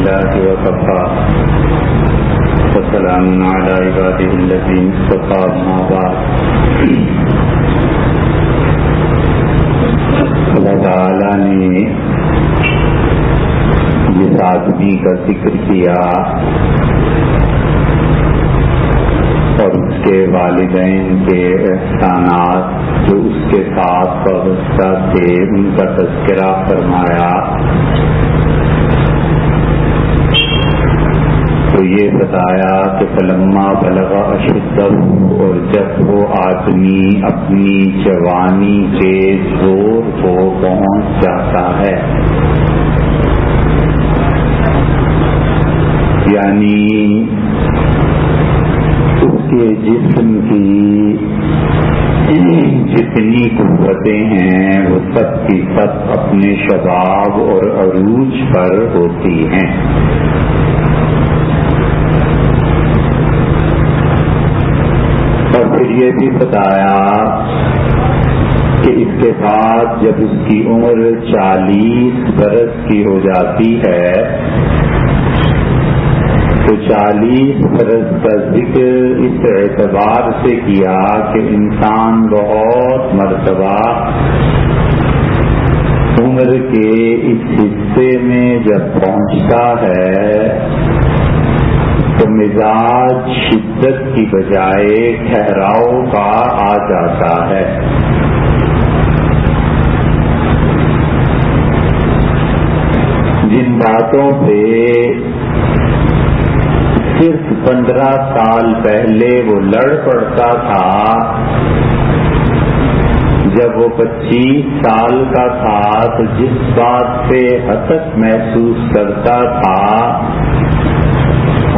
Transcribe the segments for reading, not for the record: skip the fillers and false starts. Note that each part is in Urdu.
لله وكفى وسلام على عباده الذين اصطفى أما بعد. اللہ تعالی نے جس آدمی کا ذکر کیا اور اس کے والدین کے احسانات جو اس کے ساتھ وابستہ تھے ان کا تذکرہ فرمایا، تو یہ بتایا کہ فلما بلغ اشدہ، اور جب وہ آدمی اپنی جوانی کے زور کو پہنچ جاتا ہے، یعنی اس کے جسم کی جتنی قوتیں ہیں وہ سب کی سب اپنے شباب اور عروج پر ہوتی ہیں. اور پھر یہ بھی بتایا کہ اس کے بعد جب اس کی عمر 40 برس کی ہو جاتی ہے تو 40 برس کا ذکر اس اعتبار سے کیا کہ انسان بہت مرتبہ عمر کے اس حصے میں جب پہنچتا ہے تو مزاج شدت کی بجائے ٹھہراؤ کا آ جاتا ہے. جن باتوں پہ صرف 15 سال پہلے وہ لڑ پڑتا تھا، جب وہ 25 سال کا تھا تو جس بات پہ حسرت محسوس کرتا تھا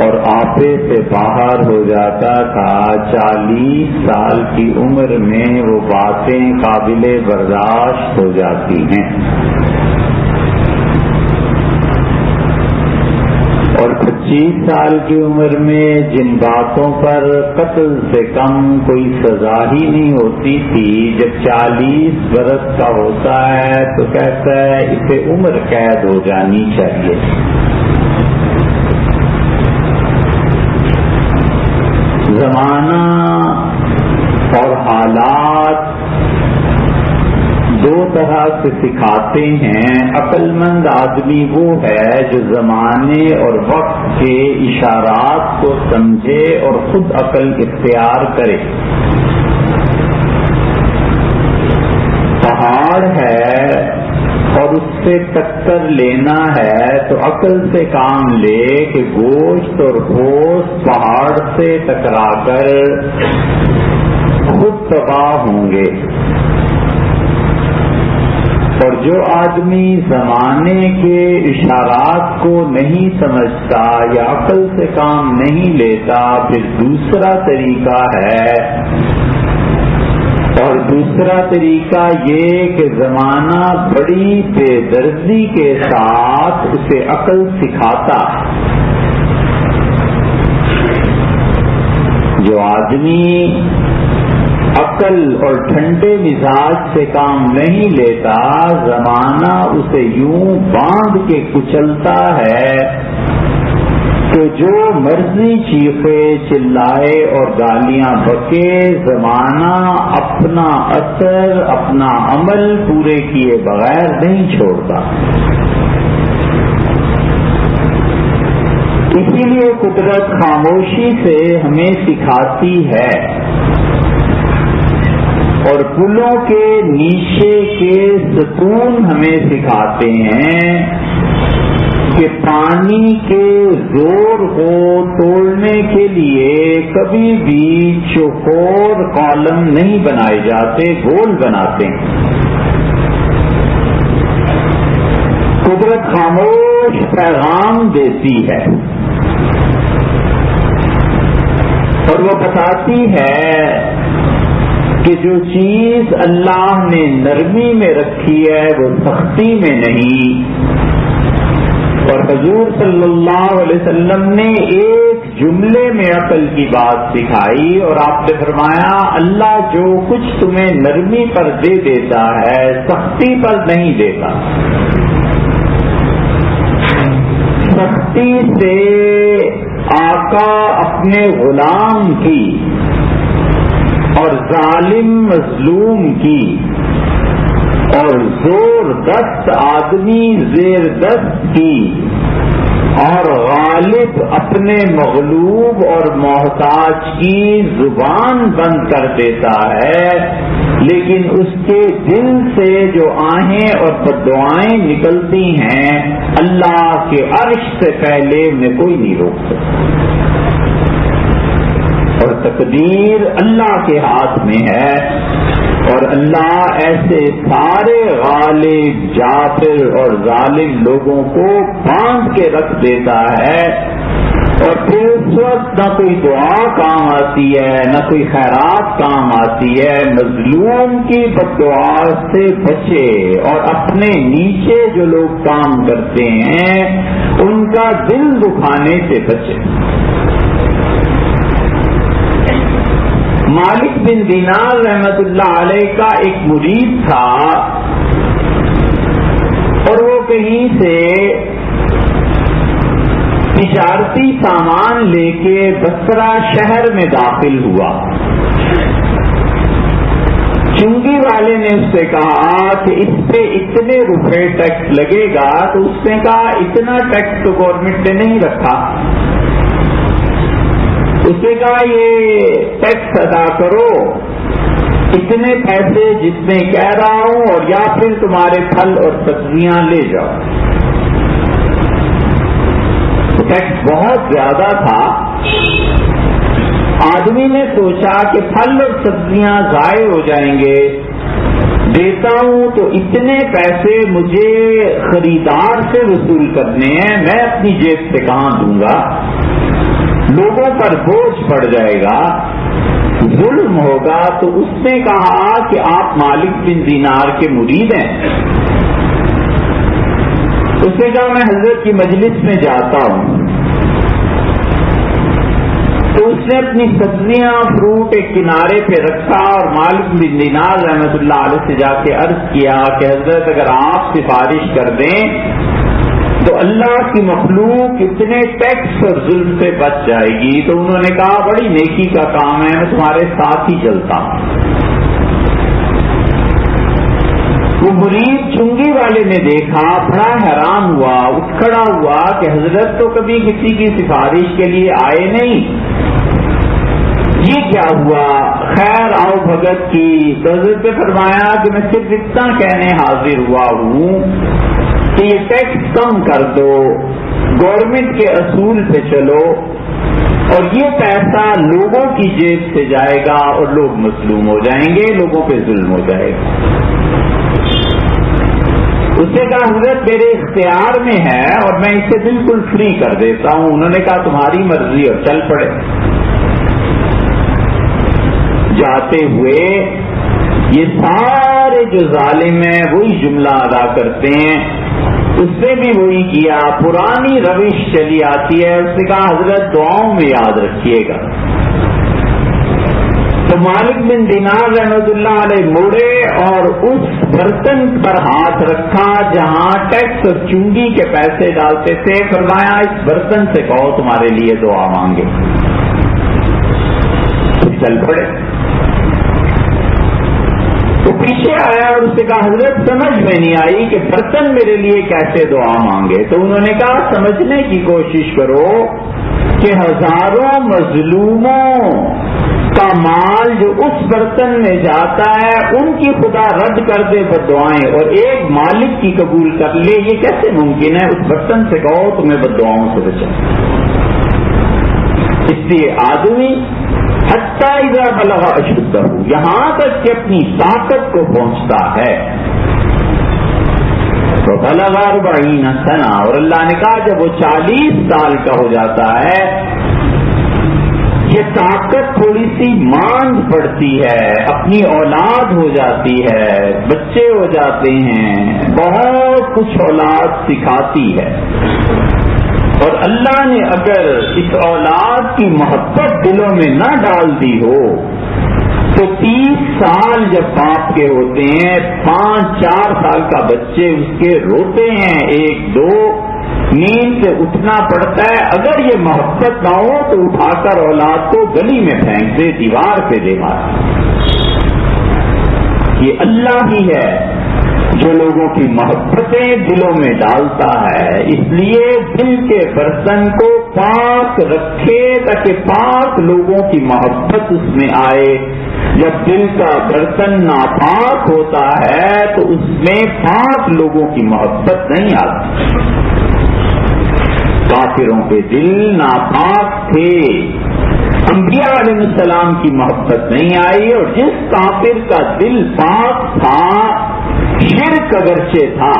اور آپے سے باہر ہو جاتا تھا، 40 سال کی عمر میں وہ باتیں قابل برداشت ہو جاتی ہیں. اور 25 سال کی عمر میں جن باتوں پر قتل سے کم کوئی سزا ہی نہیں ہوتی تھی، جب 40 برس کا ہوتا ہے تو کہتا ہے اسے عمر قید ہو جانی چاہیے. زمانہ اور حالات دو طرح سے سکھاتے ہیں. عقل مند آدمی وہ ہے جو زمانے اور وقت کے اشارات کو سمجھے اور خود عقل اختیار کرے. پہاڑ ہے اور اس سے ٹکر لینا ہے تو عقل سے کام لے کہ گوشت اور گوشت پہاڑ سے ٹکرا کر خود تباہ ہوں گے. اور جو آدمی زمانے کے اشارات کو نہیں سمجھتا یا عقل سے کام نہیں لیتا، پھر دوسرا طریقہ ہے، اور دوسرا طریقہ یہ کہ زمانہ بڑی بے دردی کے ساتھ اسے عقل سکھاتا ہے. جو آدمی عقل اور ٹھنڈے مزاج سے کام نہیں لیتا، زمانہ اسے یوں باندھ کے کچلتا ہے تو جو مرضی چیخے چلائے اور گالیاں بکے، زمانہ اپنا اثر اپنا عمل پورے کیے بغیر نہیں چھوڑتا. اسی لیے قدرت خاموشی سے ہمیں سکھاتی ہے اور پلوں کے نیچے کے ستون ہمیں سکھاتے ہیں کہ پانی کے زور کو توڑنے کے لیے کبھی بھی چوکور کالم نہیں بنائے جاتے، گول بناتے ہیں. قدرت خاموش پیغام دیتی ہے اور وہ بتاتی ہے کہ جو چیز اللہ نے نرمی میں رکھی ہے وہ سختی میں نہیں. اور حضور صلی اللہ علیہ وسلم نے ایک جملے میں عقل کی بات سکھائی اور آپ نے فرمایا اللہ جو کچھ تمہیں نرمی پر دے دیتا ہے سختی پر نہیں دیتا. سختی سختی سے آقا اپنے غلام کی اور ظالم مظلوم کی اور زور دست آدمی زیر دست کی اور غالب اپنے مغلوب اور محتاج کی زبان بند کر دیتا ہے، لیکن اس کے دل سے جو آہیں اور بددعائیں نکلتی ہیں اللہ کے عرش سے پہلے انہیں کوئی نہیں روک سکتا، اور تقدیر اللہ کے ہاتھ میں ہے، اور اللہ ایسے سارے غالب جابر اور ظالم لوگوں کو باندھ کے رکھ دیتا ہے، اور پھر اس وقت نہ کوئی دعا کام آتی ہے نہ کوئی خیرات کام آتی ہے، مظلوم کی بددعا سے بچے اور اپنے نیچے جو لوگ کام کرتے ہیں ان کا دل دکھانے سے بچے۔ مالک بن دینار رحمت اللہ علیہ کا ایک مرید تھا، اور وہ کہیں سے تجارتی سامان لے کے بصرہ شہر میں داخل ہوا۔ چنگی والے نے اس سے کہا کہ اس پہ اتنے روپے ٹیکس لگے گا، تو اس نے کہا اتنا ٹیکس تو گورنمنٹ نے نہیں رکھا۔ اس نے کہا یہ ٹیکس ادا کرو اتنے پیسے جتنے کہہ رہا ہوں، اور یا پھر تمہارے پھل اور سبزیاں لے جاؤ۔ ٹیکس بہت زیادہ تھا۔ آدمی نے سوچا کہ پھل اور سبزیاں ضائع ہو جائیں گے، دیتا ہوں تو اتنے پیسے مجھے خریدار سے وصول کرنے ہیں، میں اپنی جیب سے کہاں دوں گا، لوگوں پر بوجھ پڑ جائے گا، ظلم ہوگا۔ تو اس نے کہا کہ آپ مالک بن دینار کے مرید ہیں؟ اس نے کہا میں حضرت کی مجلس میں جاتا ہوں۔ تو اس نے اپنی سبزیاں فروٹ ایک کنارے پہ رکھا اور مالک بن دینار رحمت اللہ علیہ سے جا کے عرض کیا کہ حضرت اگر آپ سفارش کر دیں تو اللہ کی مخلوق اتنے ٹیکس اور ظلم سے بچ جائے گی۔ تو انہوں نے کہا بڑی نیکی کا کام ہے، میں تمہارے ساتھ ہی چلتا ہوں۔ وہ مرید چنگی والے نے دیکھا، بڑا حیران ہوا، اٹھ کھڑا ہوا کہ حضرت تو کبھی کسی کی سفارش کے لیے آئے نہیں، یہ کیا ہوا؟ خیر آؤ بھگت کی۔ تو حضرت نے فرمایا کہ میں صرف اتنا کہنے حاضر ہوا ہوں کہ یہ ٹیکس کم کر دو، گورنمنٹ کے اصول پہ چلو، اور یہ پیسہ لوگوں کی جیب سے جائے گا اور لوگ مظلوم ہو جائیں گے، لوگوں پہ ظلم ہو جائے گا۔ اس نے کہا حضرت میرے اختیار میں ہے اور میں اسے بالکل فری کر دیتا ہوں۔ انہوں نے کہا تمہاری مرضی، اور چل پڑے۔ جاتے ہوئے یہ سارے جو ظالم ہیں وہی جملہ ادا کرتے ہیں، اس نے بھی وہی کیا، پرانی روش چلی آتی ہے۔ اس نے کہا حضرت دعاؤں میں یاد رکھیے گا۔ تو مالک بن دینار رحمت اللہ علیہ مڑے اور اس برتن پر ہاتھ رکھا جہاں ٹیکس اور چنگی کے پیسے ڈالتے تھے، فرمایا اس برتن سے کہو تمہارے لیے دعا مانگے۔ چل پڑے۔ تو پیچھے آیا اور اس سے کہا حضرت سمجھ میں نہیں آئی کہ برتن میرے لیے کیسے دعا مانگے۔ تو انہوں نے کہا سمجھنے کی کوشش کرو کہ ہزاروں مظلوموں کا مال جو اس برتن میں جاتا ہے ان کی خدا رد کر دے بددعائیں، اور ایک مالک کی قبول کر لے، یہ کیسے ممکن ہے؟ اس برتن سے کہو تمہیں بددعاؤں سے بچا۔ اس لیے آدمی حتی اذا بلغ اشدہ، یہاں تک کہ اپنی طاقت کو پہنچتا ہے، تو بلغ 40 سنہ، اور اللہ نے کہا جب وہ 40 سال کا ہو جاتا ہے یہ طاقت تھوڑی سی ماند پڑتی ہے، اپنی اولاد ہو جاتی ہے، بچے ہو جاتے ہیں، بہت کچھ اولاد سکھاتی ہے، اور اللہ نے اگر اس اولاد کی محبت دلوں میں نہ ڈال دی ہو تو 30 سال جب باپ کے ہوتے ہیں، 5-4 سال کا بچے اس کے روتے ہیں، 1-2 نیند سے اٹھنا پڑتا ہے، اگر یہ محبت نہ ہو تو اٹھا کر اولاد کو گلی میں پھینک دے، دیوار پہ دے مار۔ یہ اللہ ہی ہے جو لوگوں کی محبتیں دلوں میں ڈالتا ہے، اس لیے دل کے برتن کو پاک رکھے تاکہ پاک لوگوں کی محبت اس میں آئے۔ جب دل کا برتن ناپاک ہوتا ہے تو اس میں پاک لوگوں کی محبت نہیں آتی۔ کافروں کے دل ناپاک تھے، انبیاء علیہ السلام کی محبت نہیں آئی، اور جس کافر کا دل پاک تھا، شرک اگرچہ تھا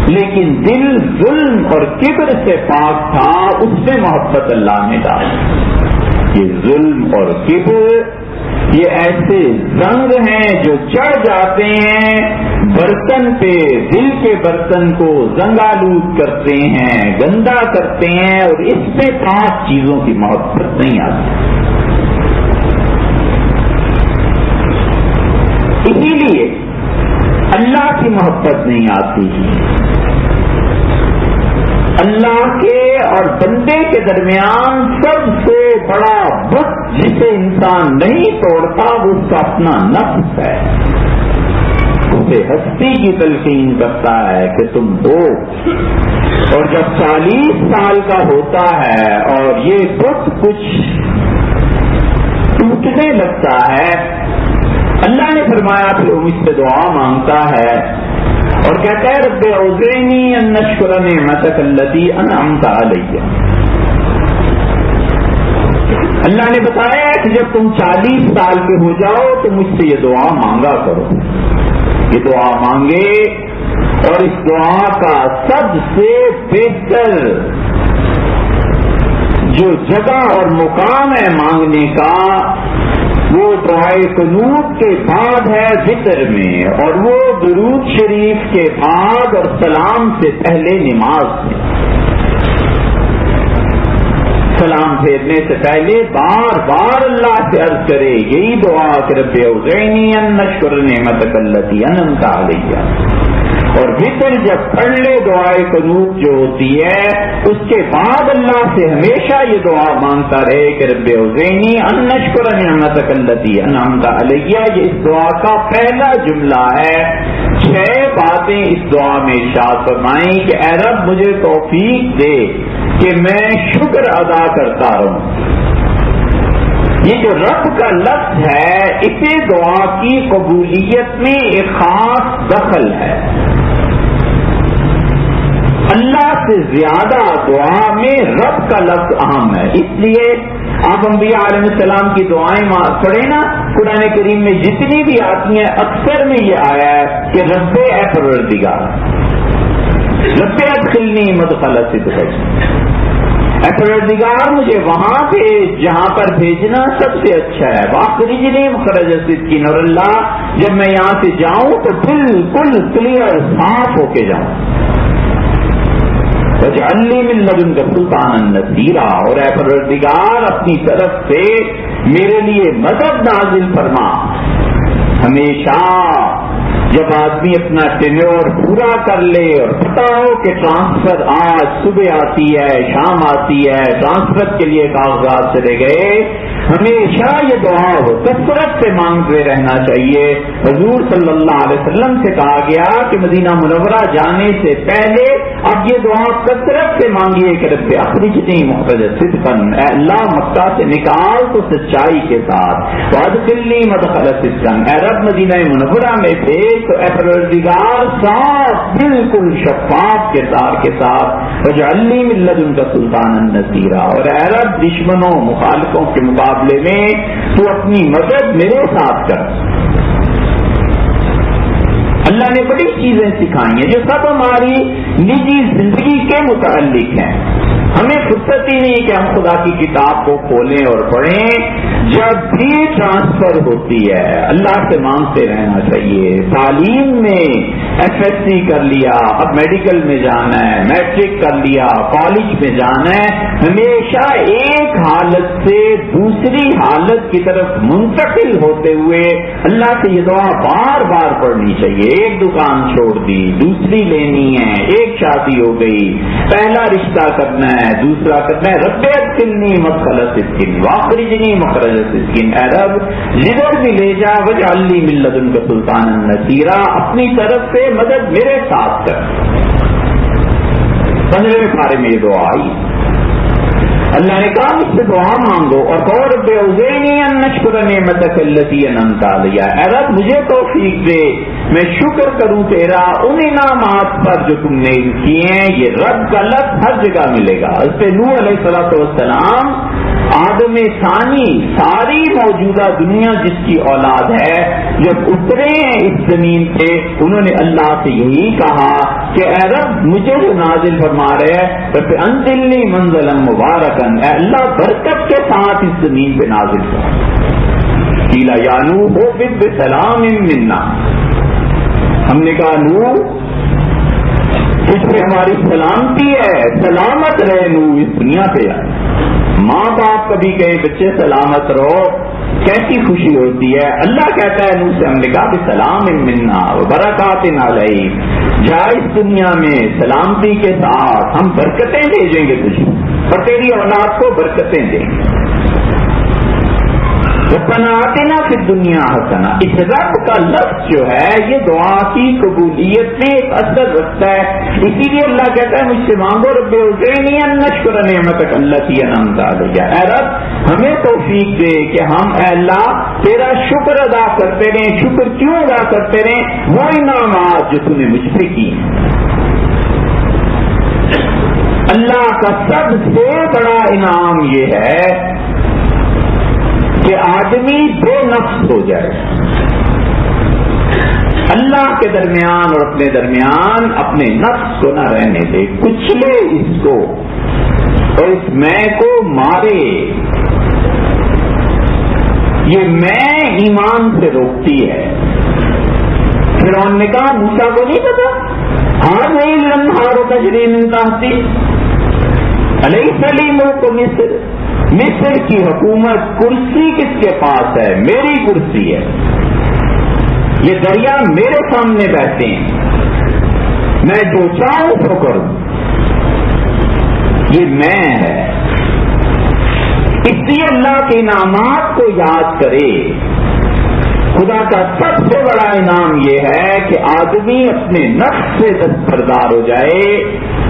لیکن دل ظلم اور کبر سے پاک تھا، اس میں محبت اللہ نے ڈالی۔ یہ ظلم اور کبر یہ ایسے زنگ ہیں جو چڑھ جاتے ہیں برتن پہ، دل کے برتن کو زنگالود کرتے ہیں، گندا کرتے ہیں، اور اس میں پاک چیزوں کی محبت نہیں آتی۔ اسی لیے اللہ کی محبت نہیں آتی۔ اللہ کے اور بندے کے درمیان سب سے بڑا بت جسے انسان نہیں توڑتا وہ اس کا اپنا نفس ہے، اسے ہستی کی تلقین کرتا ہے کہ تم دو، اور جب 40 سال کا ہوتا ہے اور یہ بت کچھ ٹوٹنے لگتا ہے، اللہ نے فرمایا پھر وہ مجھ سے دعا مانگتا ہے اور کہتا ہے رب اوزعنی ان اشکر نعمتک التی انعمت علی۔ اللہ نے بتایا کہ جب تم 40 سال کے ہو جاؤ تو مجھ سے یہ دعا مانگا کرو۔ یہ دعا مانگے، اور اس دعا کا سب سے بہتر جو جگہ اور مقام ہے مانگنے کا، وہ دعائے قنوت کے بعد ہے ذکر میں، اور وہ درود شریف کے بعد اور سلام سے پہلے نماز میں۔ سلام پھیرنے سے پہلے بار بار اللہ سے عرض کرے یہی دعا کہ رب اوزعنی ان اشکر نعمتک التی انعمت علی، اور ذکر جب پڑھ لے دعائے قنوت جو ہوتی ہے اس کے بعد اللہ سے ہمیشہ یہ دعا مانگتا رہے کہ رب اوزعنی ان اشکر نعمتک التی انعمت علی۔ یہ اس دعا کا پہلا جملہ ہے۔ 6 باتیں اس دعا میں ارشاد فرمائیں کہ اے رب مجھے توفیق دے کہ میں شکر ادا کرتا رہوں۔ یہ جو رب کا لفظ ہے اسے دعا کی قبولیت میں ایک خاص دخل ہے۔ اللہ سے زیادہ دعا میں رب کا لفظ اہم ہے، اس لیے آپ انبیاء علیہ السلام کی دعائیں پڑھیں نا، قرآن کریم میں جتنی بھی آتی ہیں اکثر میں یہ آیا ہے کہ رب اے پروردگار، رب ادخلنی مدخل صدق، اے پروردگار مجھے وہاں پہ جہاں پر بھیجنا سب سے اچھا ہے، واخرجنی مخرج صدق، اور اللہ جب میں یہاں سے جاؤں تو بالکل کلیئر صاف ہو کے جاؤں۔ وَاجْعَلْنِي مِن لَّدُنكَ سُلْطَانًا نَصِيرًا، اور اے پروردگار اپنی طرف سے میرے لیے مدد نازل فرما۔ ہمیشہ جب آدمی اپنا ٹینیور پورا کر لے اور پتا ہو کہ ٹرانسفر آج صبح آتی ہے شام آتی ہے، ٹرانسفر کے لیے کاغذات چلے گئے، ہمیشہ یہ دعا ہو کثرت سے مانگتے رہنا چاہیے۔ حضور صلی اللہ علیہ وسلم سے کہا گیا کہ مدینہ منورہ جانے سے پہلے اب یہ دعا کثرت سے مانگیے کہ رب اخرجنی مخرج صدق، اے اللہ مکہ سے نکال تو سچائی کے ساتھ، وادخلنی مدخل صدق، اے رب مدینہ منورہ میں بھیج تو اے پروردگار صاف بالکل شفاف کردار کے ساتھ، وجعلنی من لدنک سلطانا نصیرا، اور اے رب دشمنوں مخالفوں کے مقابلے میں تو اپنی مدد میرے ساتھ کر۔ اللہ نے بڑی چیزیں سکھائی ہیں جو سب ہماری نجی زندگی کے متعلق ہیں۔ ہمیں فرصت ہی نہیں کہ ہم خدا کی کتاب کو کھولیں اور پڑھیں۔ جب بھی ٹرانسفر ہوتی ہے اللہ سے مانگتے رہنا چاہیے۔ تعلیم میں FSC کر لیا، اب میڈیکل میں جانا ہے، میٹرک کر لیا، کالج میں جانا ہے، ہمیشہ ایک حالت سے دوسری حالت کی طرف منتقل ہوتے ہوئے اللہ سے یہ دعا بار بار پڑھنی چاہیے۔ ایک دکان چھوڑ دی، دوسری لینی ہے، ایک شادی ہو گئی، پہلا رشتہ کرنا ہے، دوسرا کرنا ہے، رب ادخلنی مدخل صدق واخرجنی مخرج صدق، اے رب جدھر بھی لے جا واجعل لی من لدنک سلطانا نصیرا، اپنی طرف سے مدد میرے ساتھ کر۔ 15ویں پارے میں یہ دعا آئی، اللہ نے کہا مجھ سے دعا مانگو اور کہو رب اوزعنی ان اشکر نعمتک التی انعمت علی، اے رب مجھے توفیق دے میں شکر کروں تیرا ان انعامات پر جو تم نے کیے ہیں۔ یہ رب کا لفظ ہر جگہ ملے گا۔ اس پہ نوح علیہ السلام آدم ثانی ساری موجودہ دنیا جس کی اولاد ہے، جب اترے ہیں اس زمین پہ انہوں نے اللہ سے یہی کہا کہ اے رب مجھے جو نازل فرما رہے ہیں رب انزلنی منزلا مبارکن، اے اللہ برکت کے ساتھ اس زمین پہ نازل فرما۔ قیل یا نوح اہبط بسلام منا، ہم نے کہا نوح تجھ پہ ہماری سلامتی ہے، سلامت رہے نوح اس دنیا پہ۔ ماں باپ کبھی کہے بچے سلامت رہو کیسی خوشی ہوتی ہے۔ اللہ کہتا ہے نوح سے ہم نے کہا بسلام منا وبرکات علیک، جا اس دنیا میں سلامتی کے ساتھ ہم برکتیں بھیجیں گے تجھے اور تیری اولاد کو برکتیں دیں گے۔ ربنا آتنا فی الدنیا حسنہ، اس رب کا لفظ جو ہے یہ دعا کی قبولیت میں ایک اثر رکھتا ہے، اسی لیے اللہ کہتا ہے مجھ سے مانگو رب اوزعنی ان اشکر نعمتک التی انعمت علی، اے رب ہمیں توفیق دے کہ ہم اے اللہ تیرا شکر ادا کرتے رہیں۔ شکر کیوں ادا کرتے رہیں؟ وہ انعامات جو تم نے مجھ سے کی۔ اللہ کا سب سے بڑا انعام یہ ہے کہ آدمی بے نفس ہو جائے، اللہ کے درمیان اور اپنے درمیان اپنے نفس کو نہ رہنے دے، کچلے اس کو اور اس میں کو مارے۔ یہ میں ایمان سے روکتی ہے۔ فرعون نے کہا موسیٰ کو نہیں پتا، ہاں نہیں الانہار تجری من تحتی الیس لی ملک مصر، مصر کی حکومت کرسی کس کے پاس ہے؟ میری کرسی ہے، یہ دریا میرے سامنے بیٹھتے ہیں، میں جو چاہوں تو کروں، یہ میں ہے۔ اس لیے اللہ کے انعامات کو یاد کرے۔ خدا کا سب سے بڑا انعام یہ ہے کہ آدمی اپنے نفس سے دستبردار ہو جائے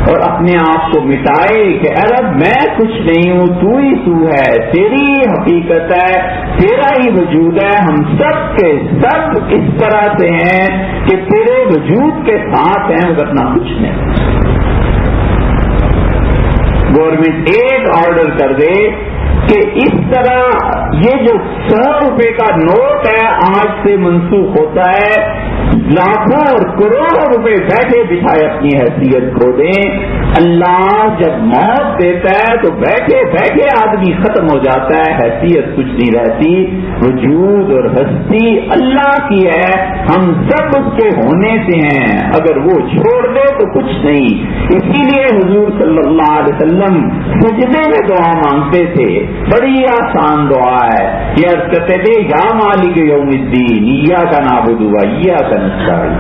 اور اپنے آپ کو مٹائے کہ اے رب میں کچھ نہیں ہوں، تو ہی تو ہے، تیری حقیقت ہے، تیرا ہی وجود ہے، ہم سب کے سب اس طرح سے ہیں کہ تیرے وجود کے ساتھ ہیں ورنہ کچھ نہیں۔ گورنمنٹ ایک آرڈر کر دے کہ اس طرح یہ جو 100 روپے کا نوٹ ہے آج سے منسوخ ہوتا ہے، لاکھوں اور کروڑوں روپے بیٹھے بٹھائے اپنی حیثیت کھو دیں۔ اللہ جب موت دیتا ہے تو بیٹھے بیٹھے آدمی ختم ہو جاتا ہے، حیثیت کچھ نہیں رہتی، وجود اور ہستی اللہ کی ہے، ہم سب اس کے ہونے سے ہیں، اگر وہ چھوڑ دے تو کچھ نہیں۔ اسی لیے حضور صلی اللہ علیہ وسلم سجدے میں دعا مانگتے تھے، بڑی آسان دعا ہے، یہ عرض کرتے تھے یا مالک یوم الدین ایاک نعبد و ایاک نستعین۔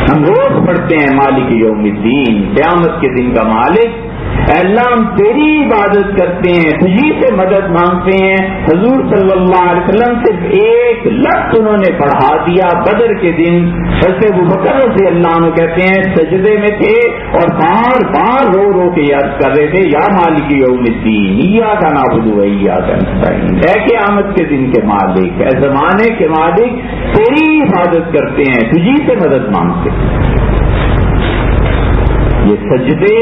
ہم روز پڑھتے ہیں مالک یوم الدین، قیامت کے دن کا مالک، اے اللہ ہم تیری عبادت کرتے ہیں، تجھی سے مدد مانگتے ہیں۔ حضور صلی اللہ علیہ وسلم صرف ایک لفظ انہوں نے پڑھا دیا بدر کے دن، حضرت ابوبکر رضی اللہ عنہ کہتے ہیں سجدے میں تھے اور بار بار رو رو کے یاد کر رہے تھے یا مالک یوم الدین ایاک نعبد و ایاک نستعین، اے قیامت کے دن کے مالک، اے زمانے کے مالک، تیری عبادت کرتے ہیں، تجھی سے مدد مانگتے ہیں۔ یہ سجدے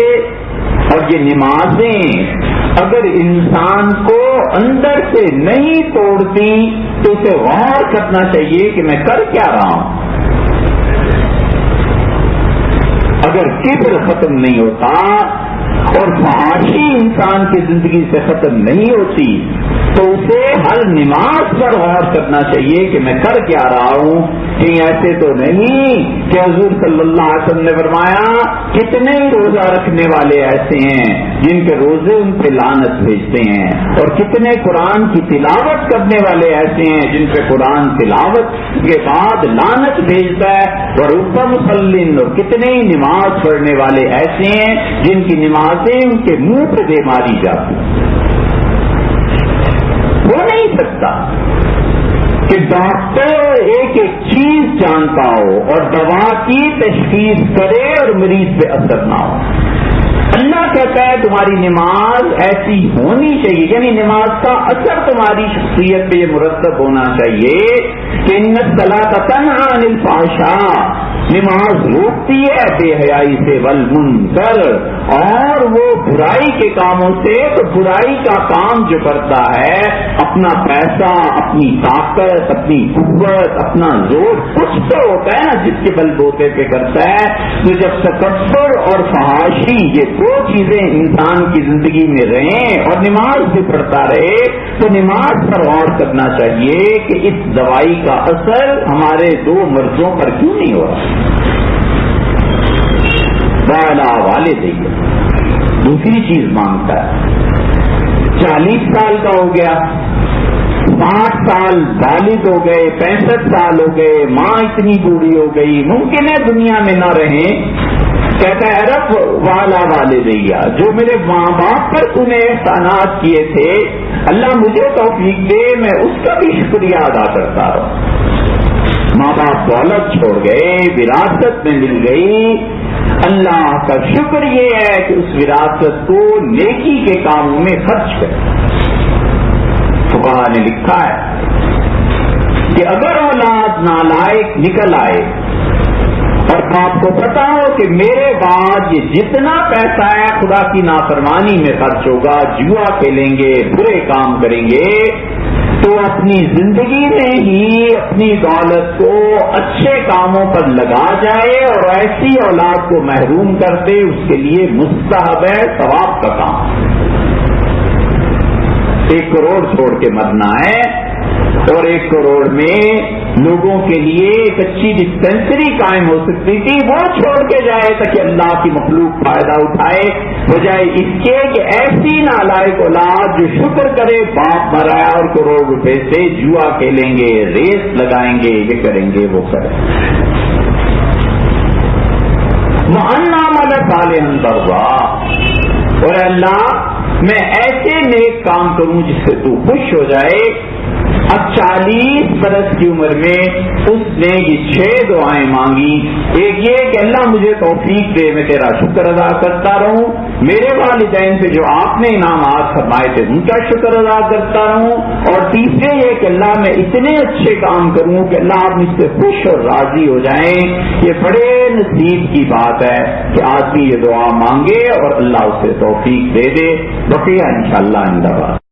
اور یہ نمازیں اگر انسان کو اندر سے نہیں توڑتی تو اسے غور کرنا چاہیے کہ میں کر کیا رہا ہوں۔ اگر کبر ختم نہیں ہوتا اور فحاشی انسان کی زندگی سے ختم نہیں ہوتی تو اسے ہر نماز پر غور کرنا چاہیے کہ میں کر کیا رہا ہوں۔ کہیں ایسے تو نہیں کہ حضور صلی اللہ علیہ وسلم نے فرمایا کتنے ہی روزہ رکھنے والے ایسے ہیں جن کے روزے ان پہ لعنت بھیجتے ہیں، اور کتنے قرآن کی تلاوت کرنے والے ایسے ہیں جن پہ قرآن تلاوت کے بعد لعنت بھیجتا ہے، اور اوپر مسلم، اور کتنے ہی نماز پڑھنے والے ایسے ہیں جن کی نمازیں ان کے منہ پہ دے ماری جاتی۔ ہو نہیں سکتا کہ ڈاکٹر ایک ایک چیز جانتا ہو اور دوا کی تشخیص کرے اور مریض پہ اثر نہ ہو۔ اللہ کہتا ہے تمہاری نماز ایسی ہونی چاہیے، یعنی نماز کا اثر تمہاری شخصیت پہ یہ مرتب ہونا چاہیے کہ ان الصلاۃ تنہی عن الفحشاء، نماز روکتی ہے بے حیائی سے، والمنکر، اور وہ برائی کے کاموں سے۔ تو برائی کا کام جو کرتا ہے اپنا پیسہ، اپنی طاقت، اپنی قوت، اپنا زور کچھ تو ہوتا ہے نا جس کے بل بوتے پہ کرتا ہے، تو جب تکبر اور فحاشی یہ دو چیزیں انسان کی زندگی میں رہیں اور نماز بھی پڑھتا رہے، تو نماز پر غور کرنا چاہیے کہ اس دوائی کا اثر ہمارے دو مرضوں پر کیوں نہیں ہو رہا۔ والا والدیہ، دوسری چیز مانگتا ہے، 40 سال کا ہو گیا، 60 سال والد ہو گئے، 65 سال ہو گئے، ماں اتنی بوڑھی ہو گئی، ممکن ہے دنیا میں نہ رہیں، کہتا ہے رب والا والدیہ، جو میرے ماں باپ پر تو نے احسانات کیے تھے اللہ مجھے توفیق دے میں اس کا بھی شکریہ ادا کرتا رہوں۔ ماں باپ دولت چھوڑ گئے، وراثت میں مل گئی، اللہ کا شکر یہ ہے کہ اس وراثت کو نیکی کے کاموں میں خرچ کرے۔ فقہا نے لکھا ہے کہ اگر اولاد نالائق نکل آئے اور باپ کو پتا ہو کہ میرے بعد یہ جتنا پیسہ ہے خدا کی نافرمانی میں خرچ ہوگا، جوا کھیلیں گے، برے کام کریں گے، تو اپنی زندگی میں ہی اپنی دولت کو اچھے کاموں پر لگا جائے اور ایسی اولاد کو محروم کر دے، اس کے لیے مستحب ہے، ثواب کا کام۔ 1 کروڑ چھوڑ کے مرنا ہے، اور 1 کروڑ میں لوگوں کے لیے ایک اچھی ڈسپینسری قائم ہو سکتی تھی، وہ چھوڑ کے جائے تاکہ اللہ کی مخلوق فائدہ اٹھائے، بجائے اس کے کہ ایسی نالائق اولاد جو شکر کرے باپ مرایا اور کروڑ روپے سے جوا کھیلیں گے، ریس لگائیں گے، یہ کریں گے، وہ کریں گے۔ وَأَنْ عَمَلَ صَالِحًا تَرْضَاهُ، اور اللہ میں ایسے نیک کام کروں جس سے تو خوش ہو جائے۔ اب 40 برس کی عمر میں اس نے یہ 6 دعائیں مانگی، ایک یہ کہ اللہ مجھے توفیق دے میں تیرا شکر ادا کرتا رہوں، میرے والدین سے جو آپ نے انعامات فرمائے تھے ان کا شکر ادا کرتا رہوں، اور تیسرے یہ کہ اللہ میں اتنے اچھے کام کروں کہ اللہ آپ مجھ سے خوش اور راضی ہو جائیں۔ یہ بڑے نصیب کی بات ہے کہ آدمی یہ دعا مانگے اور اللہ اسے توفیق دے دے۔ بقیہ انشاءاللہ